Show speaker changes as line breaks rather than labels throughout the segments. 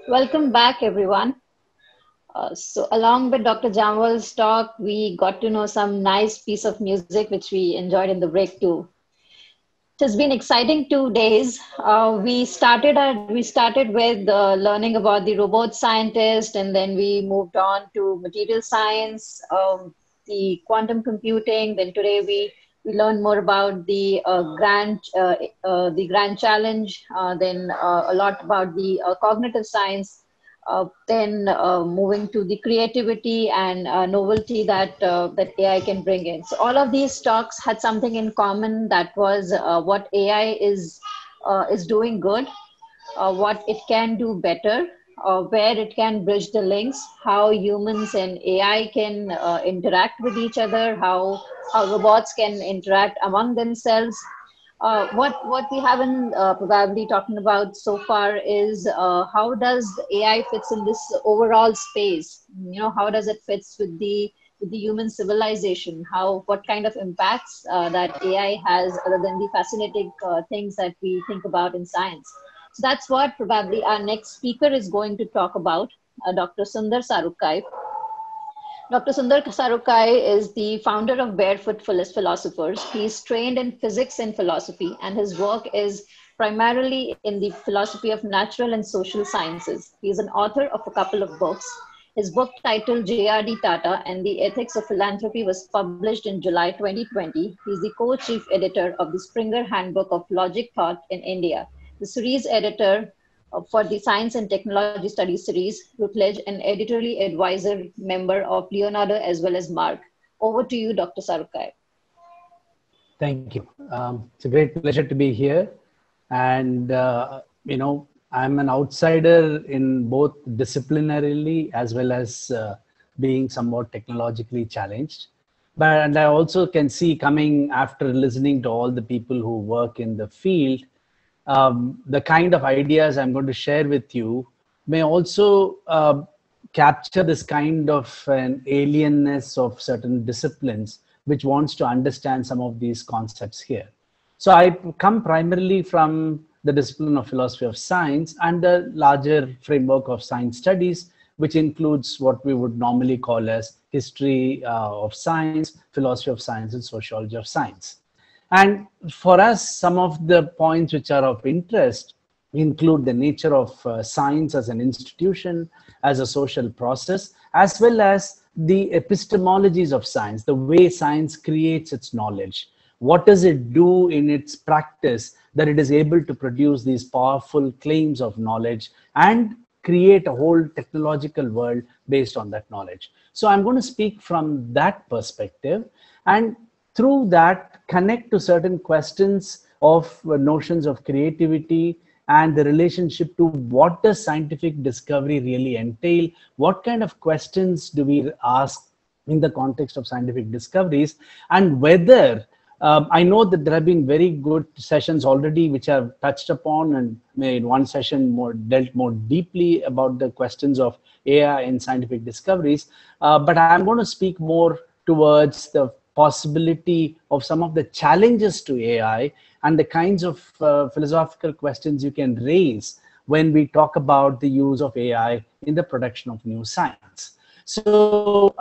Welcome back, everyone. So, along with Dr. Jamwal's talk, we got to know some nice piece of music which we enjoyed in the break too. It has been exciting 2 days. We started with learning about the robot scientist, and then we moved on to material science, the quantum computing. Then today we learned more about the grand challenge. Then a lot about the cognitive science. Then moving to the creativity and novelty that AI can bring in. So all of these talks had something in common. That was what AI is doing good, what it can do better, where it can bridge the links, how humans and AI can interact with each other, how robots can interact among themselves. What we haven't probably talking about so far is how does AI fits in this overall space? How does it fits with the human civilization? What kind of impacts that AI has other than the fascinating things that we think about in science? So that's what probably our next speaker is going to talk about, Dr. Sundar Sarukkai. Dr. Sundar Sarukkai is the founder of Barefoot Philosophers. He's trained in physics and philosophy, and his work is primarily in the philosophy of natural and social sciences. He's an author of a couple of books. His book titled J.R.D. Tata and the Ethics of Philanthropy was published in July 2020. He's the co-chief editor of the Springer Handbook of Logic Thought in India, the series editor for the Science and Technology Studies series, Routledge, and editorial advisor member of Leonardo as well as Mark. Over to you, Dr. Sarukkai.
Thank you. It's a great pleasure to be here. And, I'm an outsider in both disciplinarily as well as being somewhat technologically challenged. And I also can see, coming after listening to all the people who work in the field, the kind of ideas I'm going to share with you may also capture this kind of an alienness of certain disciplines which wants to understand some of these concepts here. So I come primarily from the discipline of philosophy of science and the larger framework of science studies, which includes what we would normally call as history of science, philosophy of science, and sociology of science. And for us, some of the points which are of interest include the nature of science as an institution, as a social process, as well as the epistemologies of science, the way science creates its knowledge. What does it do in its practice that it is able to produce these powerful claims of knowledge and create a whole technological world based on that knowledge? So I'm going to speak from that perspective, and through that connect to certain questions of notions of creativity and the relationship to what does scientific discovery really entail, what kind of questions do we ask in the context of scientific discoveries, and whether I know that there have been very good sessions already which have touched upon, and in one session dealt more deeply about the questions of AI in scientific discoveries, but I'm going to speak more towards the possibility of some of the challenges to AI and the kinds of philosophical questions you can raise when we talk about the use of AI in the production of new science. So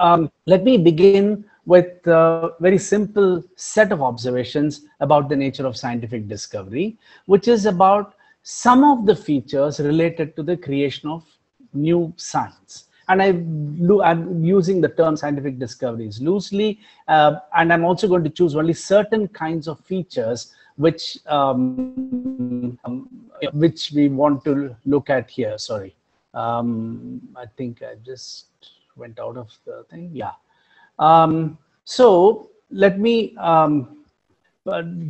let me begin with a very simple set of observations about the nature of scientific discovery, which is about some of the features related to the creation of new science. And I'm using the term scientific discoveries loosely, and I'm also going to choose only certain kinds of features which we want to look at here. Sorry, I think I just went out of the thing. Yeah. So let me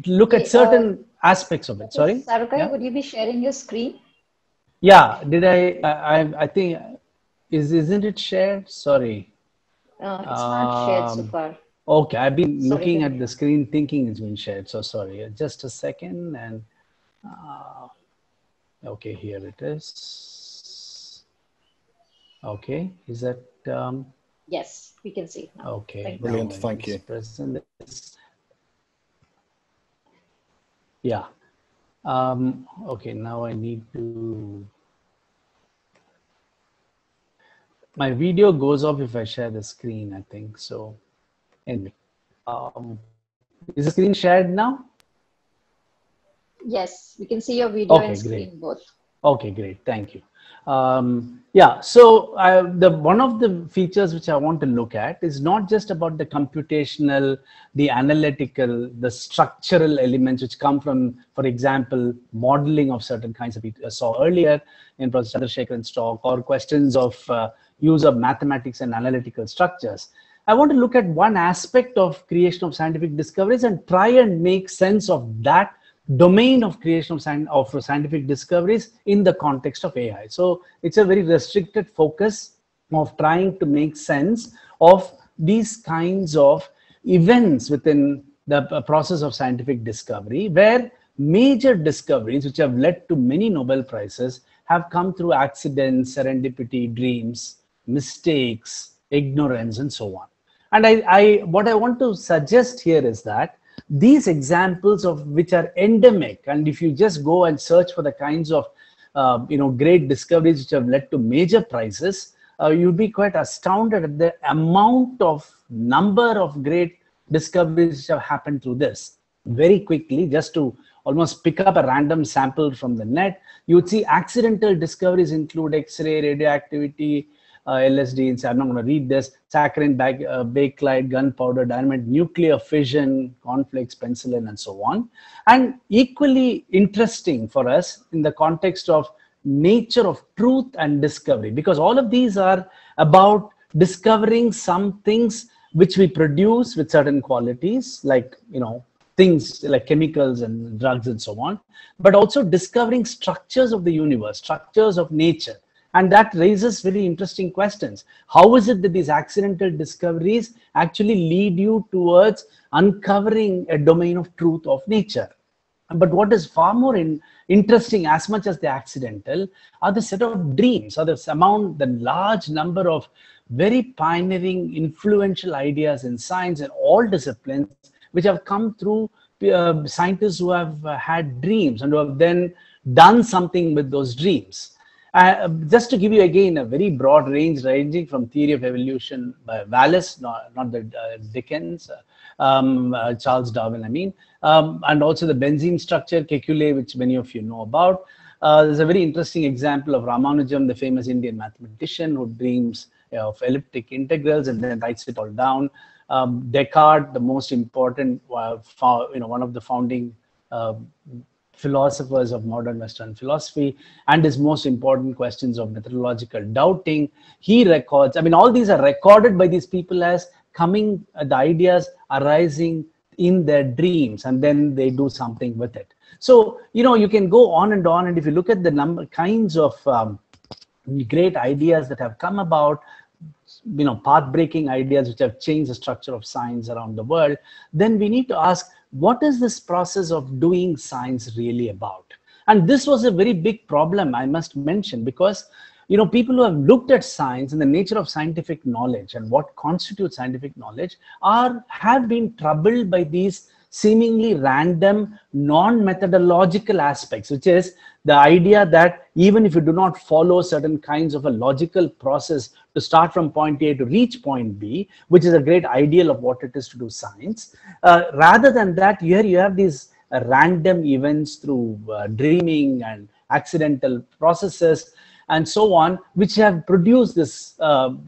look at certain aspects of it. Sorry.
Sarukkai, yeah? Would you be sharing your screen?
Yeah. Did I think. Isn't it shared? Sorry.
It's not shared so far.
Okay, I've been looking at the screen thinking it's been shared. So sorry. Just a second. And okay, here it is. Okay, is that?
Yes, we can see.
Now. Okay,
brilliant. Thank you.
Yeah. Okay, now I need to. My video goes off if I share the screen, I think. So anyway, is the screen shared now?
Yes, we can see your video
Okay,
and
great.
screen both.
Okay, great. Thank you. Yeah, so one of the features which I want to look at is not just about the computational, the analytical, the structural elements which come from, for example, modeling of certain kinds of, saw earlier in Professor Chandrasekharan's talk, or questions of use of mathematics and analytical structures. I want to look at one aspect of creation of scientific discoveries and try and make sense of that domain of creation of scientific discoveries in the context of AI. So it's a very restricted focus of trying to make sense of these kinds of events within the process of scientific discovery, where major discoveries which have led to many Nobel Prizes have come through accidents, serendipity, dreams, mistakes, ignorance, and so on. And what I want to suggest here is that these examples of which are endemic, and if you just go and search for the kinds of great discoveries which have led to major prizes, you'd be quite astounded at the amount of number of great discoveries which have happened through this. Very quickly, just to almost pick up a random sample from the net, you would see accidental discoveries include X-ray, radioactivity, LSD, I'm not going to read this, saccharine, bakelite, gunpowder, dynamite, nuclear fission, conflicts, penicillin, and so on. And equally interesting for us in the context of nature of truth and discovery, because all of these are about discovering some things which we produce with certain qualities, like, things like chemicals and drugs and so on, but also discovering structures of the universe, structures of nature. And that raises very interesting questions. How is it that these accidental discoveries actually lead you towards uncovering a domain of truth of nature? But what is far more interesting, as much as the accidental, are the set of dreams, or the large number of very pioneering, influential ideas in science and all disciplines, which have come through scientists who have had dreams and who have then done something with those dreams. Just to give you again a very broad range, ranging from theory of evolution by Wallace, not the Dickens, Charles Darwin, and also the benzene structure, Kekule, which many of you know about. There's a very interesting example of Ramanujam, the famous Indian mathematician who dreams of elliptic integrals and then writes it all down. Descartes, the most important, one of the founding philosophers of modern Western philosophy, and his most important questions of methodological doubting. He records, all these are recorded by these people as coming, the ideas arising in their dreams, and then they do something with it. So, you can go on, and if you look at the kinds of great ideas that have come about, path-breaking ideas which have changed the structure of science around the world, then we need to ask, what is this process of doing science really about? And this was a very big problem, I must mention, because people who have looked at science and the nature of scientific knowledge and what constitutes scientific knowledge have been troubled by these seemingly random, non-methodological aspects, which is the idea that even if you do not follow certain kinds of a logical process to start from point A to reach point B, which is a great ideal of what it is to do science, rather than that, here you have these random events through dreaming and accidental processes and so on, which have produced this,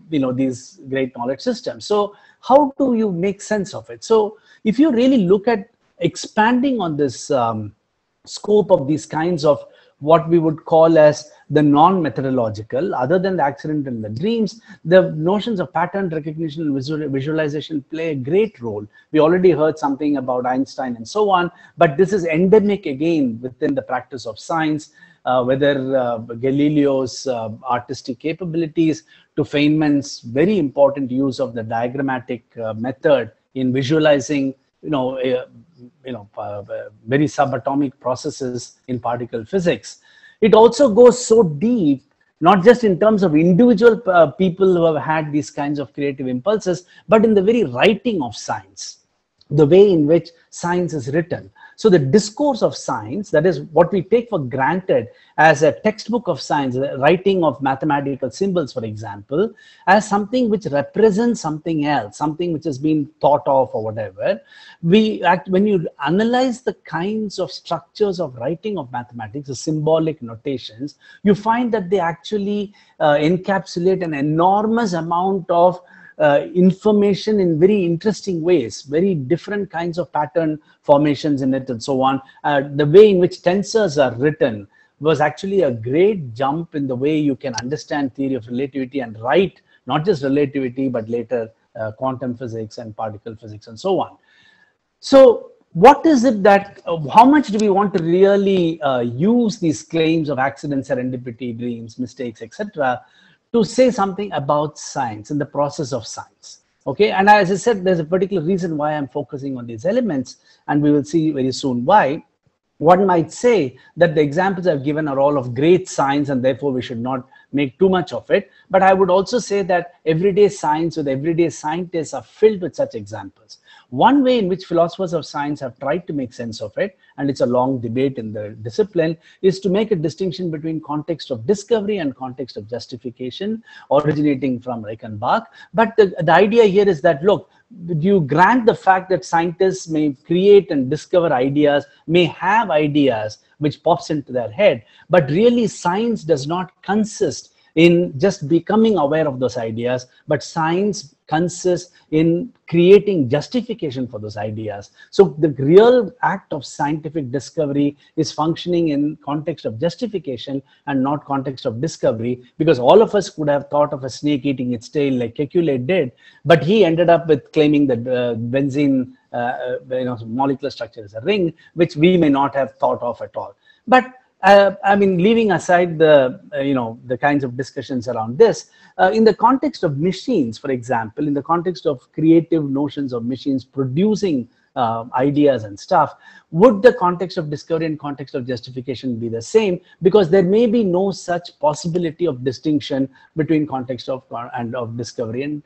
these great knowledge systems. So how do you make sense of it? So if you really look at expanding on this scope of these kinds of what we would call as the non-methodological, other than the accident and the dreams, the notions of pattern recognition and visualization play a great role. We already heard something about Einstein and so on, but this is endemic again within the practice of science, whether Galileo's artistic capabilities to Feynman's very important use of the diagrammatic method in visualizing very subatomic processes in particle physics. It also goes so deep, not just in terms of individual people who have had these kinds of creative impulses, but in the very writing of science, the way in which science is written. So the discourse of science, that is what we take for granted as a textbook of science, the writing of mathematical symbols, for example, as something which represents something else, something which has been thought of or whatever. When you analyze the kinds of structures of writing of mathematics, the symbolic notations, you find that they actually encapsulate an enormous amount of information in very interesting ways, very different kinds of pattern formations in it and so on. The way in which tensors are written was actually a great jump in the way you can understand theory of relativity and write not just relativity, but later quantum physics and particle physics and so on. So what is it that, how much do we want to really use these claims of accident, serendipity, dreams, mistakes, etc., to say something about science and the process of science? Okay, and as I said, there's a particular reason why I'm focusing on these elements, and we will see very soon why. One might say that the examples I've given are all of great science, and therefore we should not make too much of it. But I would also say that everyday science with everyday scientists are filled with such examples. One way in which philosophers of science have tried to make sense of it, and it's a long debate in the discipline, is to make a distinction between context of discovery and context of justification, originating from Reichenbach. But the idea here is that, look, you grant the fact that scientists may create and discover ideas, may have ideas which pops into their head, but really science does not consist in just becoming aware of those ideas, but science consists in creating justification for those ideas. So the real act of scientific discovery is functioning in context of justification and not context of discovery, because all of us could have thought of a snake eating its tail like Kekulé did, but he ended up with claiming that benzene molecular structure is a ring, which we may not have thought of at all. But I mean, leaving aside the the kinds of discussions around this, in the context of machines, for example, in the context of creative notions of machines producing ideas and stuff, would the context of discovery and context of justification be the same? Because there may be no such possibility of distinction between context of discovery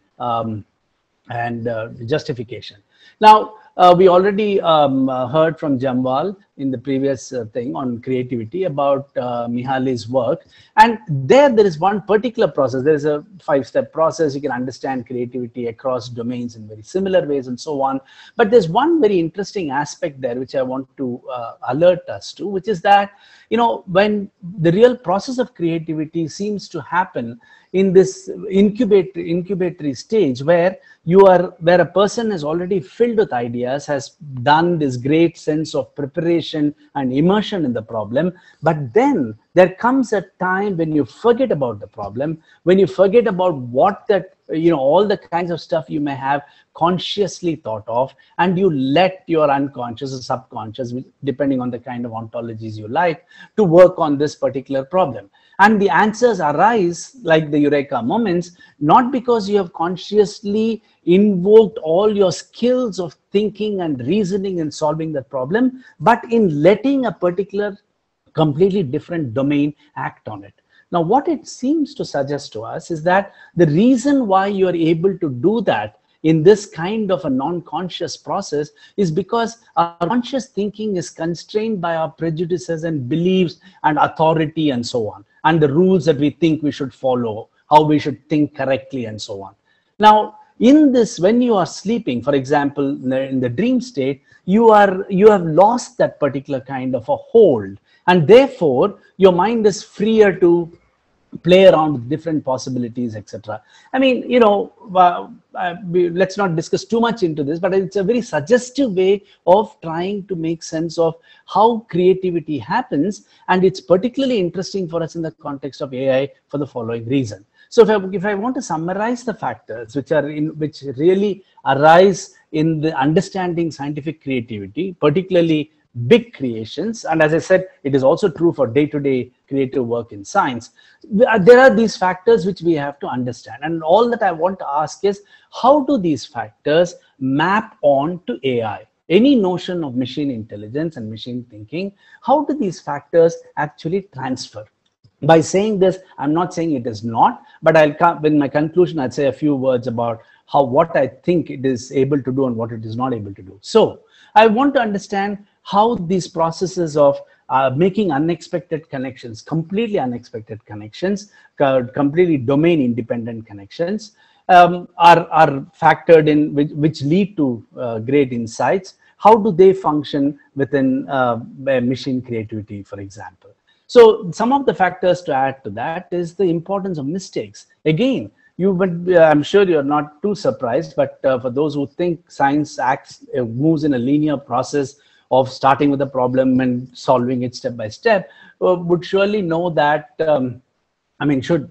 and justification. Now, we already heard from Jamwal in the previous thing on creativity about Mihali's work. And there is one particular process. There is a 5-step process. You can understand creativity across domains in very similar ways and so on. But there's one very interesting aspect there which I want to alert us to, which is that, when the real process of creativity seems to happen in this incubatory stage where a person is already filled with ideas, has done this great sense of preparation and immersion in the problem, but then there comes a time when you forget about the problem, when you forget about what that, all the kinds of stuff you may have consciously thought of, and you let your unconscious or subconscious, depending on the kind of ontologies you like, to work on this particular problem. And the answers arise like the eureka moments, not because you have consciously invoked all your skills of thinking and reasoning and solving that problem, but in letting a particular completely different domain act on it. Now, what it seems to suggest to us is that the reason why you are able to do that in this kind of a non-conscious process is because our conscious thinking is constrained by our prejudices and beliefs and authority and so on, and the rules that we think we should follow, how we should think correctly and so on. Now, in this, when you are sleeping, for example, in the dream state, you have lost that particular kind of a hold, and therefore your mind is freer to play around with different possibilities, etc. I mean, let's not discuss too much into this, but it's a very suggestive way of trying to make sense of how creativity happens, and it's particularly interesting for us in the context of AI for the following reason. So if I want to summarize the factors which really arise in the understanding scientific creativity, particularly big creations, and as I said, it is also true for day-to-day creative work in science, there are these factors which we have to understand. And all that I want to ask is, how do these factors map on to AI? Any notion of machine intelligence and machine thinking, how do these factors actually transfer? By saying this, I'm not saying it is not, but in my conclusion, I'd say a few words about what I think it is able to do and what it is not able to do. So I want to understand how these processes of making unexpected connections, completely unexpected connections, completely domain independent connections, are factored in, which lead to great insights. How do they function within machine creativity, for example? So some of the factors to add to that is the importance of mistakes. Again, I'm sure you're not too surprised, but for those who think science moves in a linear process of starting with a problem and solving it step by step, would surely know that, should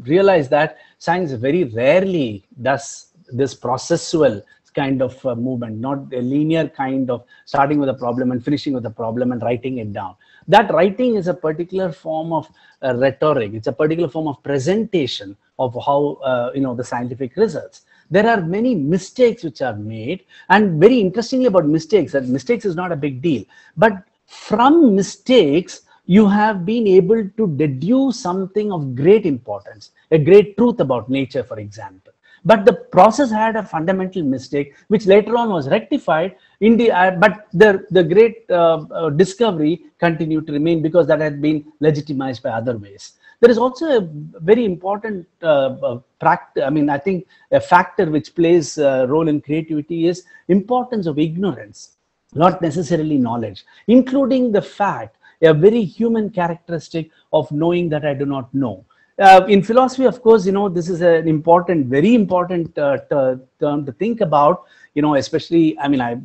realize that science very rarely does this processual kind of movement, not a linear kind of starting with a problem and finishing with a problem and writing it down. That writing is a particular form of rhetoric. It's a particular form of presentation of how, the scientific results. There are many mistakes which are made, and very interestingly about mistakes, that mistakes is not a big deal. But from mistakes, you have been able to deduce something of great importance, a great truth about nature, for example. But the process had a fundamental mistake, which later on was rectified. But the great discovery continued to remain because that had been legitimized by other ways. There is also a very important I think a factor which plays a role in creativity is importance of ignorance, not necessarily knowledge, including the fact, a very human characteristic of knowing that I do not know. In philosophy, of course, this is an important, very important term to think about, especially, I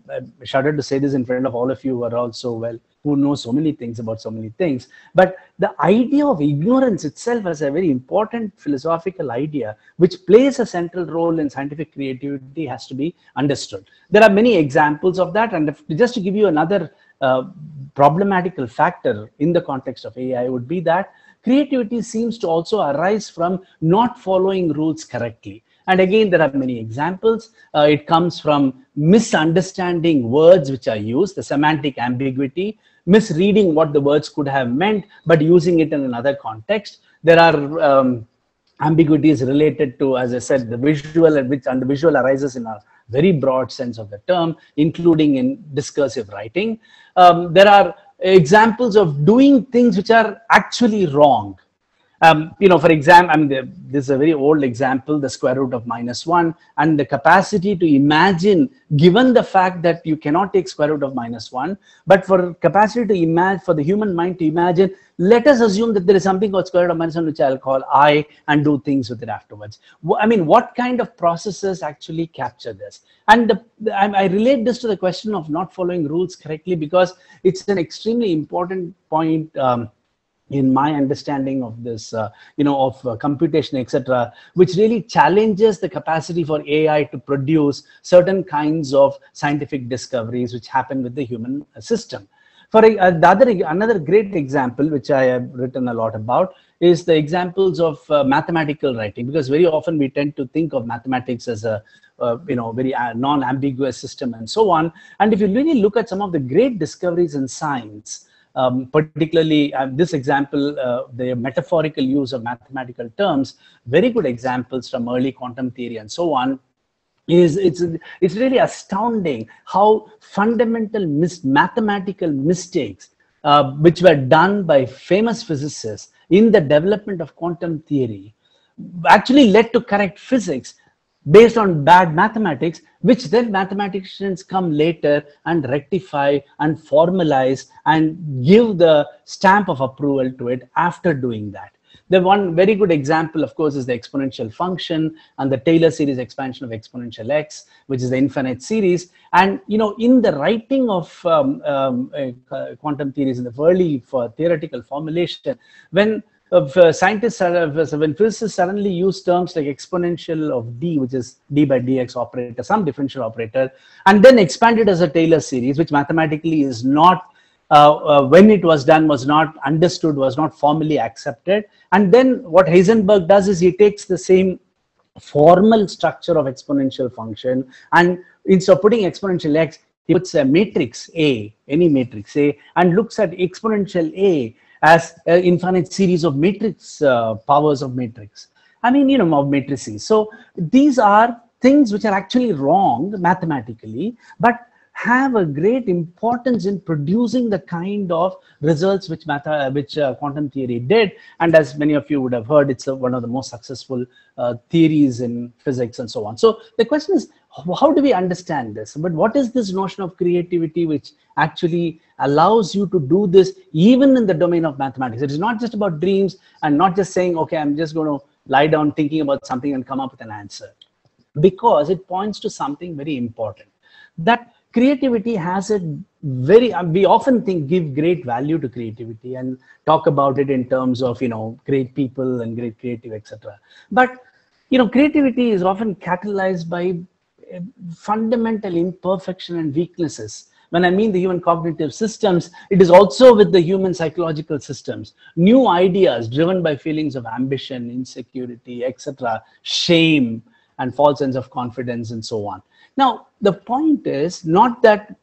shudder to say this in front of all of you who are also who know so many things about so many things. But the idea of ignorance itself is a very important philosophical idea, which plays a central role in scientific creativity, has to be understood. There are many examples of that. And just to give you another problematical factor in the context of AI would be that creativity seems to also arise from not following rules correctly. And again, there are many examples. It comes from misunderstanding words which are used, the semantic ambiguity, misreading what the words could have meant, but using it in another context. There are ambiguities related to, as I said, the visual, and the visual arises in a very broad sense of the term, including in discursive writing. There are examples of doing things which are actually wrong. For example, this is a very old example, the square root of -1, and the capacity to imagine, given the fact that you cannot take square root of -1, but for capacity to imagine, for the human mind to imagine, let us assume that there is something called square root of -1, which I'll call I, and do things with it afterwards. What kind of processes actually capture this? And I relate this to the question of not following rules correctly, because it's an extremely important point in my understanding of this, computation, etc., which really challenges the capacity for AI to produce certain kinds of scientific discoveries which happen with the human system. For another great example, which I have written a lot about, is the examples of mathematical writing, because very often we tend to think of mathematics as a very non-ambiguous system and so on. And if you really look at some of the great discoveries in science, particularly this example, the metaphorical use of mathematical terms, very good examples from early quantum theory and so on, it's really astounding how fundamental mathematical mistakes, which were done by famous physicists in the development of quantum theory, actually led to correct physics based on bad mathematics, which then mathematicians come later and rectify and formalize and give the stamp of approval to it after doing that. The one very good example, of course, is the exponential function and the Taylor series expansion of exponential x, which is the infinite series. And, in the writing of quantum theories, in the early theoretical formulation, when physicists suddenly use terms like exponential of d, which is d by dx operator, some differential operator, and then expand it as a Taylor series, which mathematically is not, when it was done, was not understood, was not formally accepted. And then what Heisenberg does is he takes the same formal structure of exponential function, and instead of putting exponential x, he puts a matrix A, any matrix A, and looks at exponential A as an infinite series of matrix powers of matrix. Of matrices. So these are things which are actually wrong mathematically, but have a great importance in producing the kind of results which quantum theory did. And as many of you would have heard, it's one of the most successful theories in physics and so on. So the question is, how do we understand this? But what is this notion of creativity which actually allows you to do this even in the domain of mathematics? It is not just about dreams and not just saying, okay, I'm just going to lie down thinking about something and come up with an answer, because it points to something very important, that creativity has a very, we often give great value to creativity and talk about it in terms of, great people and great creative, etc. But, creativity is often catalyzed by fundamental imperfection and weaknesses. When I mean the human cognitive systems, it is also with the human psychological systems. New ideas driven by feelings of ambition, insecurity, etc., shame, and false sense of confidence, and so on. Now, the point is not that,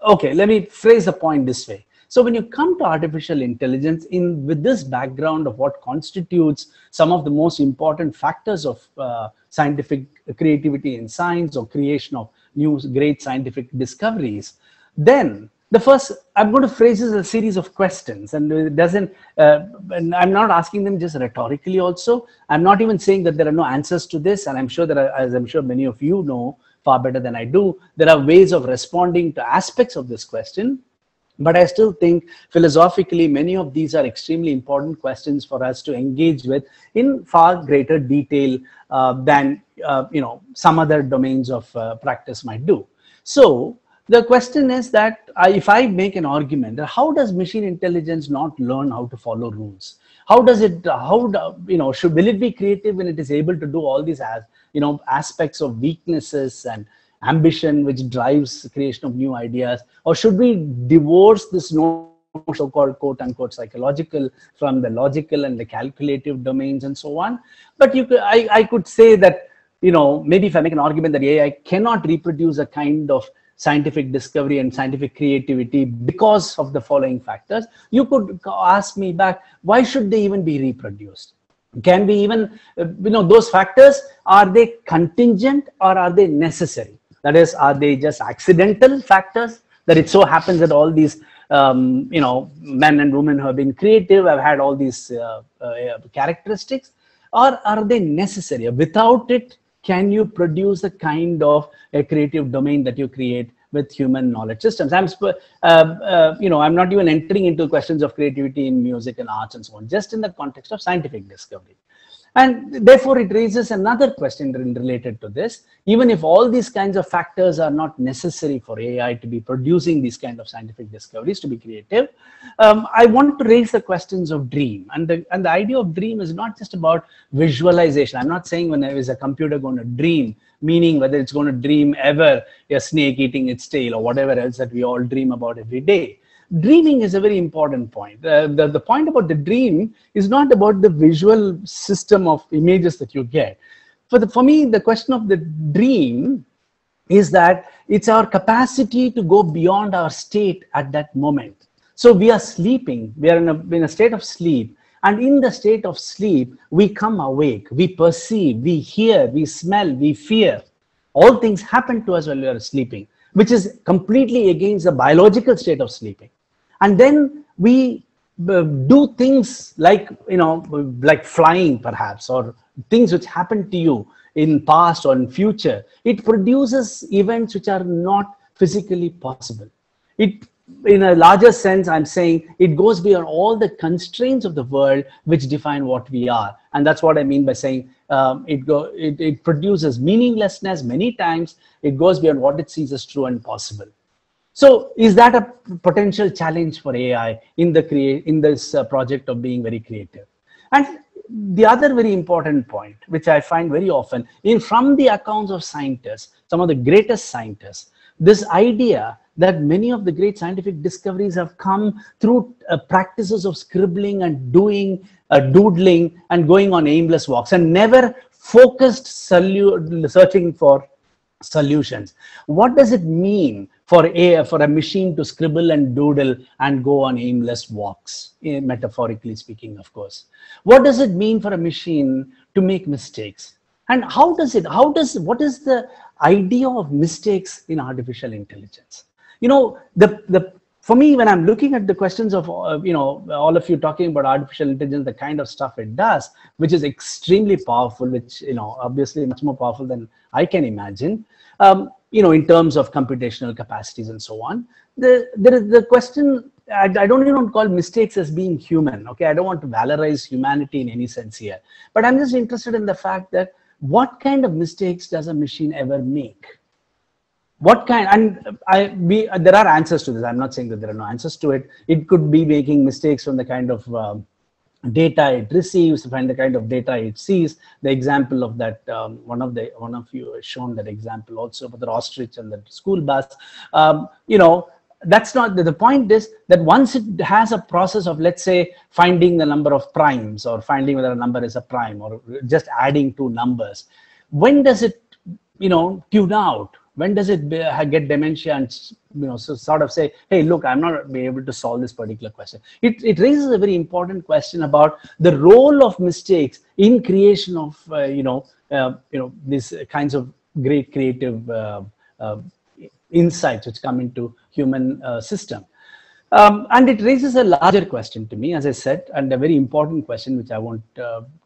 okay, let me phrase the point this way. So when you come to artificial intelligence, with this background of what constitutes some of the most important factors of scientific creativity in science or creation of new great scientific discoveries, then the first, I'm going to phrase this as a series of questions, and it doesn't, and I'm not asking them just rhetorically also. I'm not even saying that there are no answers to this, and I'm sure that, as I'm sure many of you know far better than I do, there are ways of responding to aspects of this question. But I still think philosophically, many of these are extremely important questions for us to engage with in far greater detail than some other domains of practice might do. So the question is that if I make an argument, how does machine intelligence not learn how to follow rules? How does it? Will it be creative when it is able to do all these aspects of weaknesses and ambition which drives the creation of new ideas? Or should we divorce this so-called quote-unquote psychological from the logical and the calculative domains and so on? But I could say that, maybe if I make an argument that AI cannot reproduce a kind of scientific discovery and scientific creativity because of the following factors, you could ask me back, why should they even be reproduced? Can we even, those factors, are they contingent or are they necessary? That is, are they just accidental factors that it so happens that all these, men and women who have been creative have had all these characteristics, or are they necessary? Without it, can you produce the kind of a creative domain that you create with human knowledge systems? I'm not even entering into questions of creativity in music and arts and so on, just in the context of scientific discovery. And therefore, it raises another question related to this. Even if all these kinds of factors are not necessary for AI to be producing these kind of scientific discoveries, to be creative, I want to raise the questions of dream. And the idea of dream is not just about visualization. I'm not saying when there is a computer going to dream, meaning whether it's going to dream ever a snake eating its tail or whatever else that we all dream about every day. Dreaming is a very important point. The point about the dream is not about the visual system of images that you get. For me, the question of the dream is that it's our capacity to go beyond our state at that moment. So we are sleeping, we are in a state of sleep. And in the state of sleep, we come awake, we perceive, we hear, we smell, we fear. All things happen to us while we are sleeping, which is completely against the biological state of sleeping. And then we do things like, like flying perhaps, or things which happen to you in past or in future. It produces events which are not physically possible. In a larger sense, I'm saying it goes beyond all the constraints of the world which define what we are. And that's what I mean by saying it produces meaninglessness many times. It goes beyond what it sees as true and possible. So is that a potential challenge for AI in this project of being very creative? And the other very important point, which I find very often from the accounts of scientists, some of the greatest scientists, this idea that many of the great scientific discoveries have come through practices of scribbling and doing, doodling and going on aimless walks, and never focused searching for solutions. What does it mean for a machine to scribble and doodle and go on aimless walks, metaphorically speaking, of course? What does it mean for a machine to make mistakes? And what is the idea of mistakes in artificial intelligence. You know, for me, when I'm looking at the questions of, all of you talking about artificial intelligence, the kind of stuff it does, which is extremely powerful, which, obviously much more powerful than I can imagine, in terms of computational capacities and so on. There is the question, I don't even call mistakes as being human. Okay, I don't want to valorize humanity in any sense here, but I'm just interested in the fact that what kind of mistakes does a machine ever make? What kind, and there are answers to this. I'm not saying that there are no answers to it. It could be making mistakes from the kind of data it receives, from the kind of data it sees. The example of that, one of you has shown that example also for the ostrich and the school bus. That's not the point. Is that once it has a process of, let's say, finding the number of primes, or finding whether a number is a prime, or just adding two numbers, when does it tune out? When does it get dementia and so sort of say, hey, look, I'm not be able to solve this particular question? It raises a very important question about the role of mistakes in creation of these kinds of great creative insights which come into human system. And it raises a larger question to me, as I said, and a very important question which I won't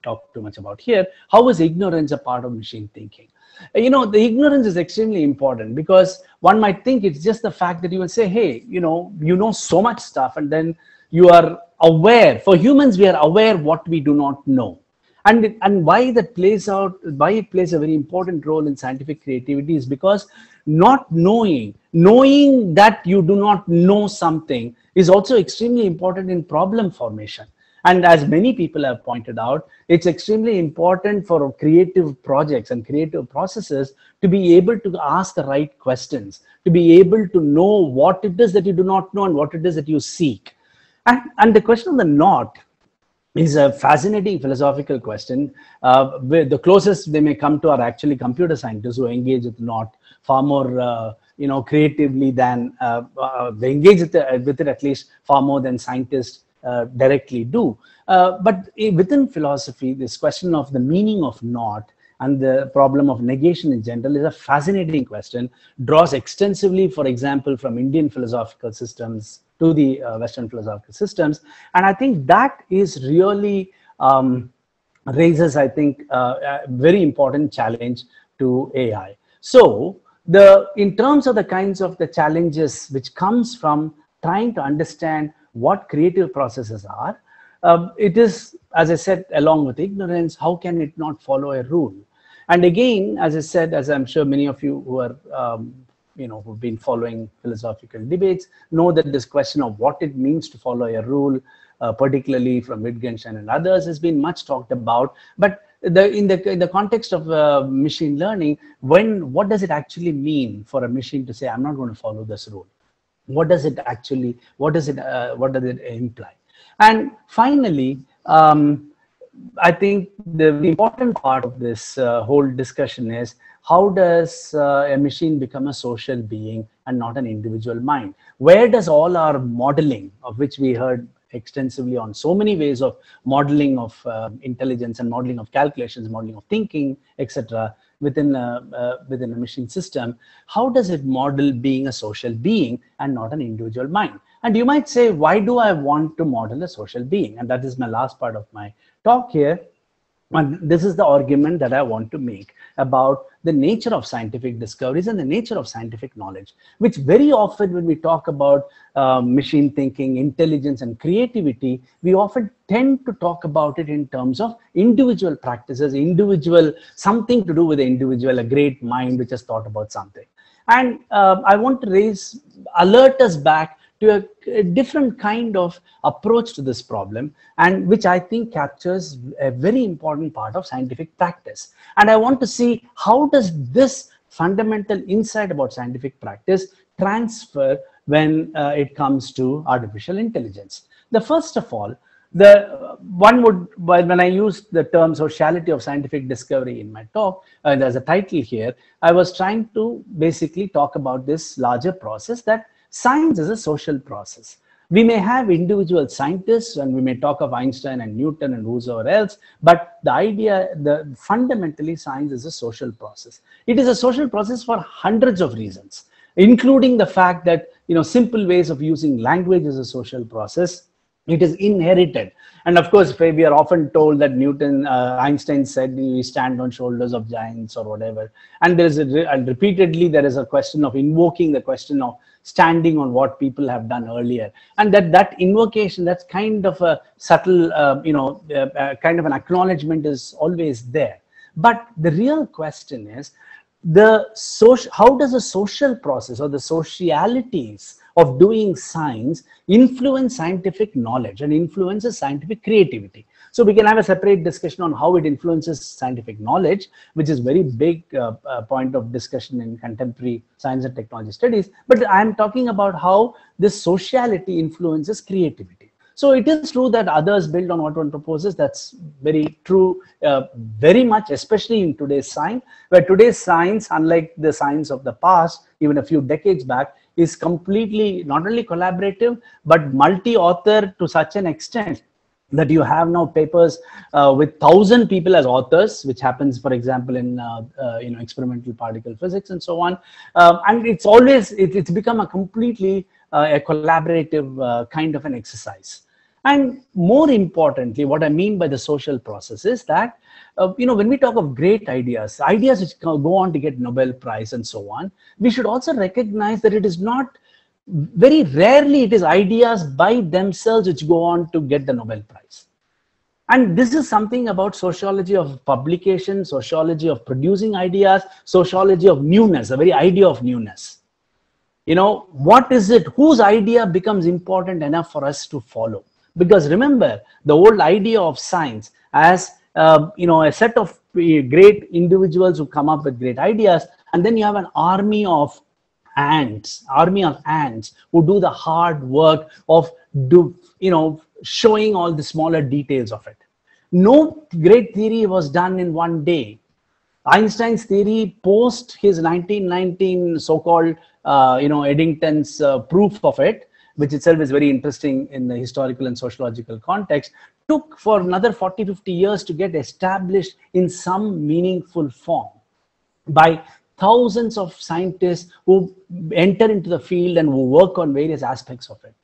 talk too much about here. How is ignorance a part of machine thinking? The ignorance is extremely important, because one might think it's just the fact that you will say, hey, you know so much stuff, and then you are aware. For humans, we are aware what we do not know. And why that plays out, why it plays a very important role in scientific creativity is because not knowing that you do not know something is also extremely important in problem formation. And as many people have pointed out, it's extremely important for creative projects and creative processes to be able to ask the right questions, to be able to know what it is that you do not know and what it is that you seek. And the question of the not is a fascinating philosophical question. The closest they may come to are actually computer scientists, who engage with not far more creatively than they engage with it at least far more than scientists directly do. But within philosophy, this question of the meaning of not and the problem of negation in general is a fascinating question, draws extensively, for example, from Indian philosophical systems to the Western philosophical systems. And I think that is really raises, I think, a very important challenge to AI. So in terms of the kinds of the challenges which comes from trying to understand what creative processes are, it is, as I said, along with ignorance, how can it not follow a rule? And again, as I said, as I'm sure many of you who are, who've been following philosophical debates, know that this question of what it means to follow a rule, particularly from Wittgenstein and others, has been much talked about. But in the context of machine learning, what does it actually mean for a machine to say, I'm not going to follow this rule? What does it actually, what does it imply? And finally, I think the important part of this whole discussion is, how does a machine become a social being and not an individual mind? Where does all our modeling, of which we heard extensively on so many ways of modeling of intelligence and modeling of calculations, modeling of thinking, etc., within a machine system, how does it model being a social being and not an individual mind? And you might say, why do I want to model a social being? And that is my last part of my talk here. And this is the argument that I want to make about the nature of scientific discoveries and the nature of scientific knowledge, which very often when we talk about machine thinking, intelligence, and creativity, we often tend to talk about it in terms of individual practices, something to do with the individual, a great mind which has thought about something. And I want to alert us back to a different kind of approach to this problem, and which I think captures a very important part of scientific practice. And I want to see, how does this fundamental insight about scientific practice transfer when it comes to artificial intelligence? The first of all, when I use the term sociality of scientific discovery in my talk, there's a title here, I was trying to basically talk about this larger process, that science is a social process. We may have individual scientists, and we may talk of Einstein and Newton and whosoever else, but the idea, fundamentally, science is a social process. It is a social process for hundreds of reasons, including the fact that, simple ways of using language is a social process. It is inherited. And of course, we are often told that Einstein said, we stand on shoulders of giants or whatever. And and repeatedly, there is a question of invoking the question of standing on what people have done earlier. And that invocation, that's kind of a subtle, kind of an acknowledgement is always there. But the real question is, how does a social process or the socialities of doing science influence scientific knowledge and influences scientific creativity? So we can have a separate discussion on how it influences scientific knowledge, which is very big point of discussion in contemporary science and technology studies. But I'm talking about how this sociality influences creativity. So it is true that others build on what one proposes. That's very true, very much, especially in today's science, where today's science, unlike the science of the past, even a few decades back, is completely not only collaborative, but multi-author to such an extent that you have now papers with 1,000 people as authors, which happens, for example, in experimental particle physics and so on. And it's become a completely a collaborative kind of an exercise. And more importantly, what I mean by the social process is that, when we talk of great ideas which go on to get Nobel Prize and so on, we should also recognize that it is not, very rarely it is ideas by themselves which go on to get the Nobel Prize. And this is something about sociology of publication, sociology of producing ideas, sociology of newness, the very idea of newness. What is it, whose idea becomes important enough for us to follow? Because remember, the old idea of science as a set of great individuals who come up with great ideas, and then you have an army of ants who do the hard work of showing all the smaller details of it. No great theory was done in one day. Einstein's theory, post his 1919 so-called Eddington's proof of it, which itself is very interesting in the historical and sociological context, took for another 40-50 years to get established in some meaningful form by thousands of scientists who enter into the field and who work on various aspects of it.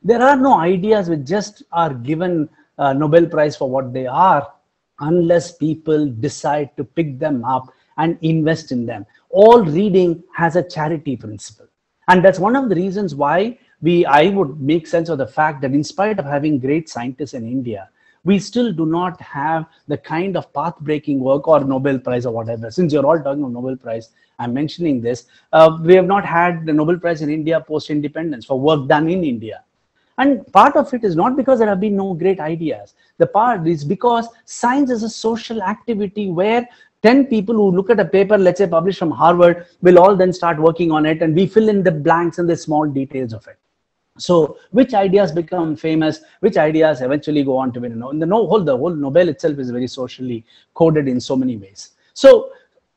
There are no ideas which just are given a Nobel Prize for what they are, unless people decide to pick them up and invest in them. All reading has a charity principle. And that's one of the reasons why I would make sense of the fact that in spite of having great scientists in India, we still do not have the kind of path-breaking work or Nobel Prize or whatever. Since you're all talking of Nobel Prize, I'm mentioning this. We have not had the Nobel Prize in India post-independence for work done in India. And part of it is not because there have been no great ideas. The part is because science is a social activity where 10 people who look at a paper, let's say published from Harvard, will all then start working on it, and we fill in the blanks and the small details of it. So which ideas become famous, which ideas eventually go on to win? The whole Nobel itself is very socially coded in so many ways. So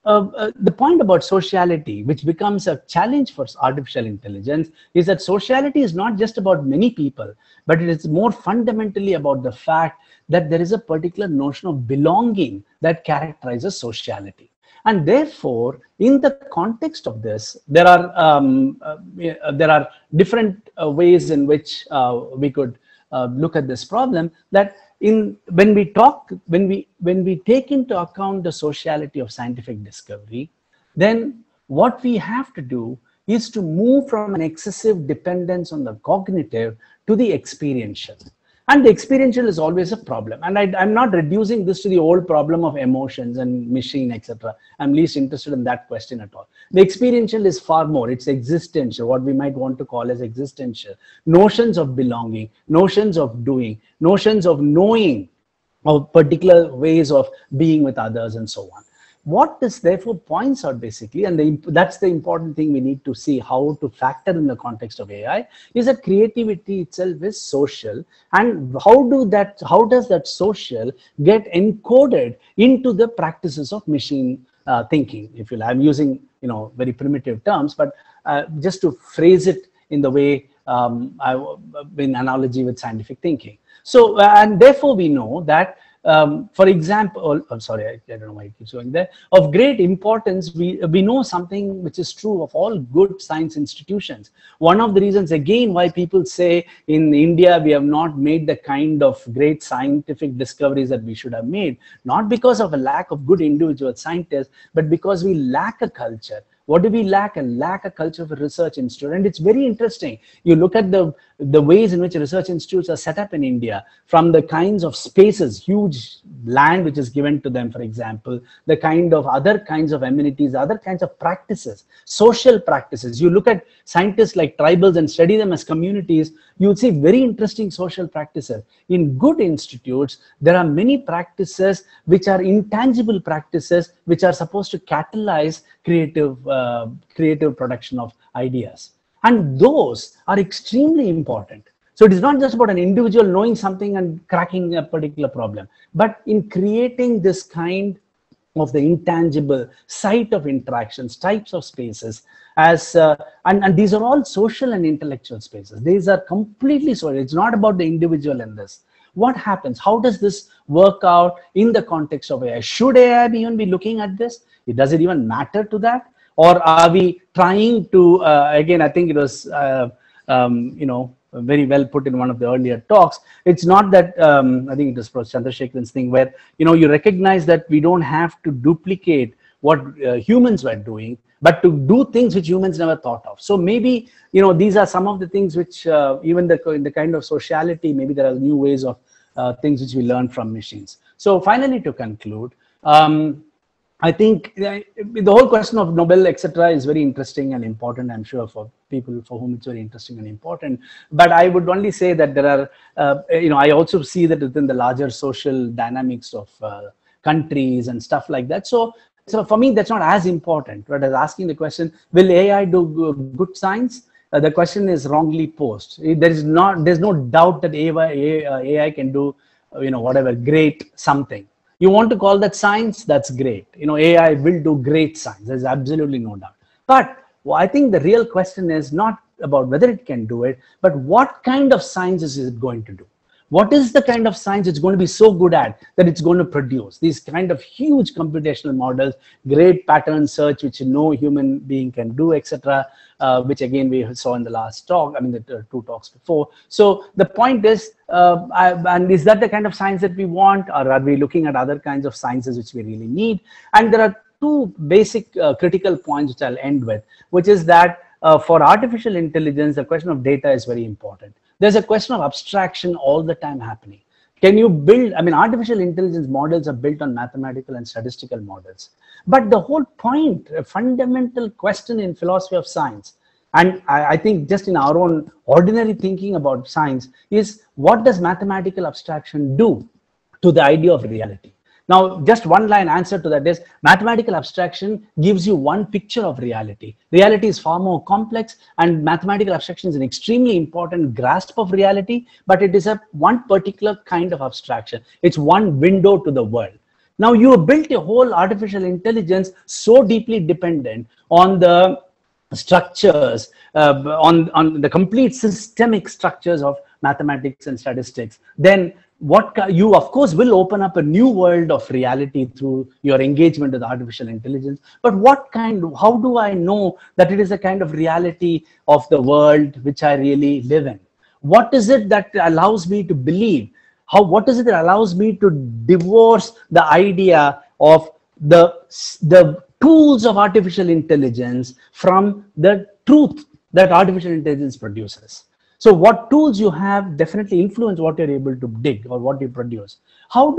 the point about sociality, which becomes a challenge for artificial intelligence, is that sociality is not just about many people, but it is more fundamentally about the fact that there is a particular notion of belonging that characterizes sociality. And therefore, in the context of this, there are different ways in which we could look at this problem. That when we take into account the sociality of scientific discovery, then what we have to do is to move from an excessive dependence on the cognitive to the experiential. And the experiential is always a problem. And I'm not reducing this to the old problem of emotions and machine, etc. I'm least interested in that question at all. The experiential is far more. It's existential, what we might want to call as existential. Notions of belonging, notions of doing, notions of knowing, of particular ways of being with others and so on. What this therefore points out basically, and that's the important thing we need to see how to factor in the context of AI, is that creativity itself is social, and how does that social get encoded into the practices of machine thinking, if you like. I'm using very primitive terms, but just to phrase it in the way in analogy with scientific thinking. So, and therefore we know that, for example, I'm sorry, I don't know why it keeps going there. Of great importance, we know something which is true of all good science institutions. One of the reasons, again, why people say in India we have not made the kind of great scientific discoveries that we should have made, not because of a lack of good individual scientists, but because we lack a culture. What do we lack? Lack a culture of a research institute. And it's very interesting. You look at the ways in which research institutes are set up in India, from the kinds of spaces, huge land which is given to them, for example, the kind of other kinds of amenities, other kinds of practices, social practices. You look at scientists like tribals and study them as communities, you would see very interesting social practices. In good institutes, there are many practices which are intangible practices, which are supposed to catalyze creative production of ideas. And those are extremely important. So it is not just about an individual knowing something and cracking a particular problem, but in creating this kind of the intangible site of interactions, types of spaces, as and these are all social and intellectual spaces. These are completely social. It's not about the individual in this. What happens? How does this work out in the context of AI? Should AI even be looking at this? Does it even matter to that? Or are we trying to, again, I think it was, very well put in one of the earlier talks. It's not that, I think it was Prof. Chandrasekharan's thing where, you recognize that we don't have to duplicate what humans were doing, but to do things which humans never thought of. So maybe, these are some of the things which even in the kind of sociality, maybe there are new ways of things which we learn from machines. So finally, to conclude, I think the whole question of Nobel, etc., is very interesting and important, I'm sure, for people for whom it's very interesting and important. But I would only say that there are, I also see that within the larger social dynamics of countries and stuff like that. So for me, that's not as important. But as asking the question, will AI do good science? The question is wrongly posed. There's no doubt that AI can do, whatever, great something. You want to call that science? That's great. AI will do great science. There's absolutely no doubt. But I think the real question is not about whether it can do it, but what kind of science is it going to do? What is the kind of science it's going to be so good at that it's going to produce? These kind of huge computational models, great pattern search, which no human being can do, etc., which again we saw in the last talk, the two talks before. So the point is, and is that the kind of science that we want, or are we looking at other kinds of sciences which we really need? And there are two basic critical points which I'll end with, which is that for artificial intelligence, the question of data is very important. There's a question of abstraction all the time happening. Can you build, artificial intelligence models are built on mathematical and statistical models. But the whole point, a fundamental question in philosophy of science, and I think just in our own ordinary thinking about science, is what does mathematical abstraction do to the idea of reality? Now, just one line answer to that is mathematical abstraction gives you one picture of reality. Reality is far more complex, and mathematical abstraction is an extremely important grasp of reality, but it is one particular kind of abstraction. It's one window to the world. Now, you have built a whole artificial intelligence so deeply dependent on the structures, on the complete systemic structures of mathematics and statistics, then you of course will open up a new world of reality through your engagement with artificial intelligence. But how do I know that it is a kind of reality of the world which I really live in? What is it that allows me to believe? What is it that allows me to divorce the idea of the tools of artificial intelligence from the truth that artificial intelligence produces? So what tools you have definitely influence what you're able to dig or what you produce. How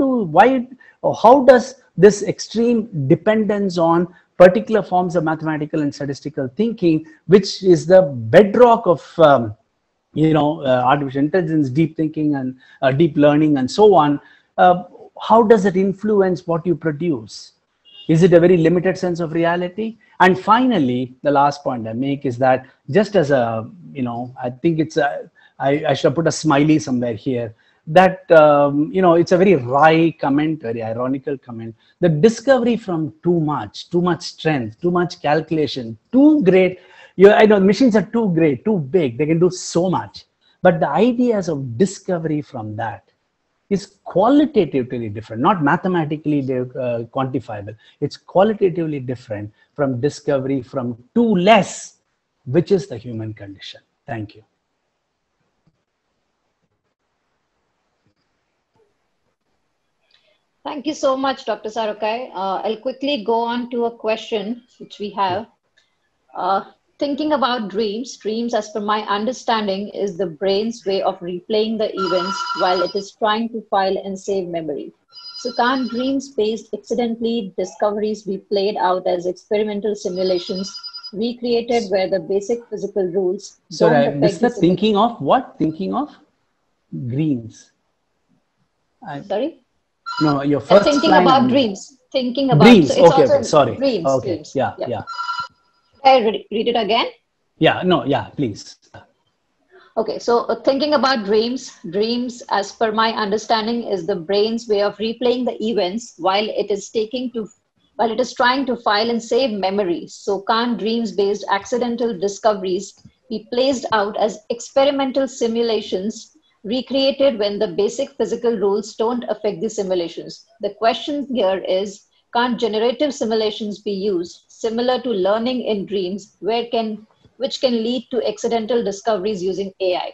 does this extreme dependence on particular forms of mathematical and statistical thinking, which is the bedrock of artificial intelligence, deep thinking and deep learning and so on, how does it influence what you produce? Is it a very limited sense of reality? And finally, the last point I make is that just as I think I should put a smiley somewhere here, that, it's a very wry comment, very ironical comment. The discovery from too much strength, too much calculation, too great I know machines are too great, too big, they can do so much, but the ideas of discovery from that is qualitatively different, not mathematically quantifiable. It's qualitatively different from discovery from too less, which is the human condition. Thank you.
Thank you so much, Dr. Sarukkai. I'll quickly go on to a question which we have. Thinking about dreams, dreams, as per my understanding, is the brain's way of replaying the events while it is trying to file and save memory. So can't dreams-based accidentally discoveries be played out as experimental simulations recreated where the basic physical rules don't affect the
thinking of what? Thinking of dreams.
Sorry?
No, your first
thinking
line.
About dreams. Thinking about
dreams.
So it's
okay,
also
okay, sorry.
Dreams.
Okay,
Dreams.
yeah.
I read it again?
Yeah, no, yeah, please.
Okay, so thinking about dreams, dreams, as per my understanding, is the brain's way of replaying the events while it is trying to file and save memory. So can't dreams-based accidental discoveries be placed out as experimental simulations recreated when the basic physical rules don't affect the simulations? The question here is, can't generative simulations be used similar to learning in dreams which can lead to accidental discoveries using AI?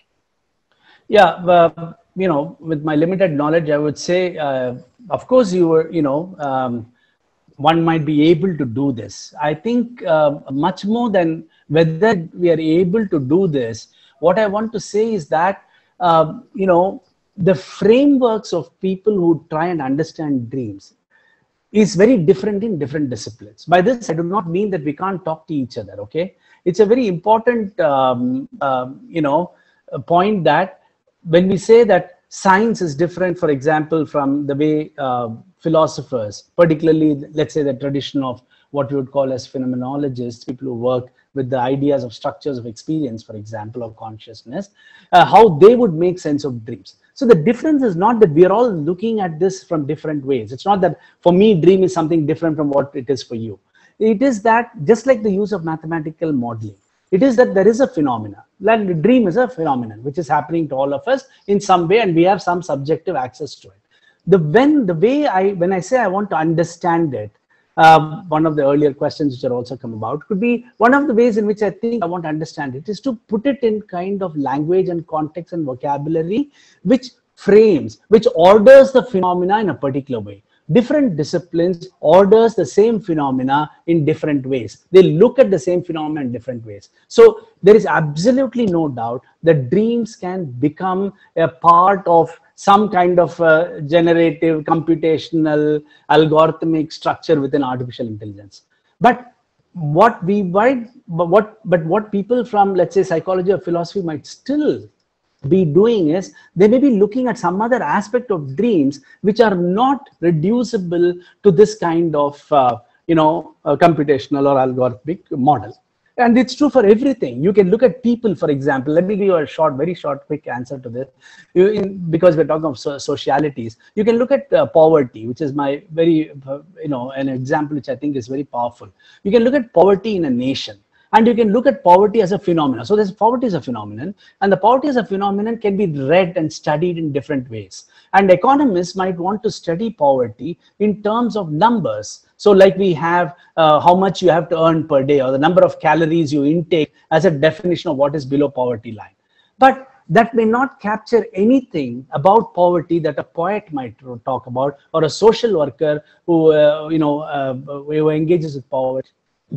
Yeah, with my limited knowledge, I would say, of course, one might be able to do this. I think much more than whether we are able to do this, what I want to say is that, the frameworks of people who try and understand dreams is very different in different disciplines. By this, I do not mean that we can't talk to each other, okay? It's a very important, point that when we say that science is different, for example, from the way philosophers, particularly, let's say, the tradition of what we would call as phenomenologists, people who work with the ideas of structures of experience, for example, or consciousness, how they would make sense of dreams. So the difference is not that we are all looking at this from different ways. It's not that for me, dream is something different from what it is for you. It is that just like the use of mathematical modeling, it is that there is a phenomena. Like the dream is a phenomenon which is happening to all of us in some way, and we have some subjective access to it. When I say I want to understand it, one of the earlier questions which are also come about could be one of the ways in which I think I want to understand it is to put it in kind of language and context and vocabulary which frames, which orders the phenomena in a particular way. Different disciplines orders the same phenomena in different ways. They look at the same phenomena in different ways. So there is absolutely no doubt that dreams can become a part of some kind of generative, computational, algorithmic structure within artificial intelligence. But what people from, let's say, psychology or philosophy might still be doing is they may be looking at some other aspect of dreams which are not reducible to this kind of computational or algorithmic model. And it's true for everything. You can look at people, for example. Let me give you a very short, quick answer to this. Because we're talking of socialities, you can look at poverty, which is my very, an example which I think is very powerful. You can look at poverty in a nation. And you can look at poverty as a phenomenon. So this poverty is a phenomenon, and the poverty as a phenomenon can be read and studied in different ways. And economists might want to study poverty in terms of numbers. So like we have how much you have to earn per day, or the number of calories you intake as a definition of what is below poverty line. But that may not capture anything about poverty that a poet might talk about, or a social worker who who engages with poverty,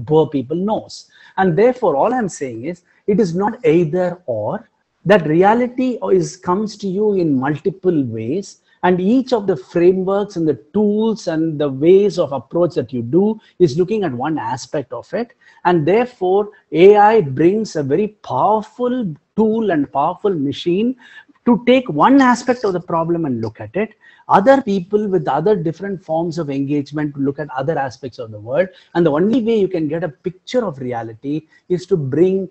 poor people knows. And therefore, all I'm saying is, it is not either or, that reality comes to you in multiple ways, and each of the frameworks and the tools and the ways of approach that you do is looking at one aspect of it. And therefore, AI brings a very powerful tool and powerful machine to take one aspect of the problem and look at it. Other people with other different forms of engagement to look at other aspects of the world. And the only way you can get a picture of reality is to bring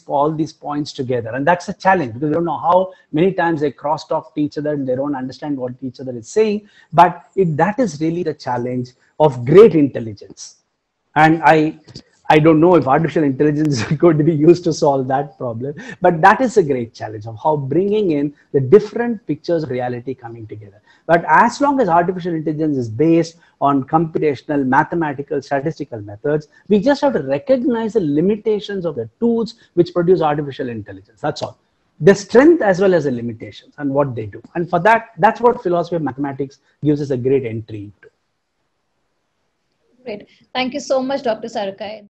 all these points together. And that's a challenge, because we don't know how many times they cross-talk to each other and they don't understand what each other is saying. But that is really the challenge of great intelligence. And I don't know if artificial intelligence is going to be used to solve that problem, but that is a great challenge of how bringing in the different pictures of reality coming together. But as long as artificial intelligence is based on computational, mathematical, statistical methods, we just have to recognize the limitations of the tools which produce artificial intelligence. That's all. The strength as well as the limitations and what they do. And for that, that's what philosophy of mathematics gives us a great entry into.
Great. Thank you so much, Dr. Sarukkai.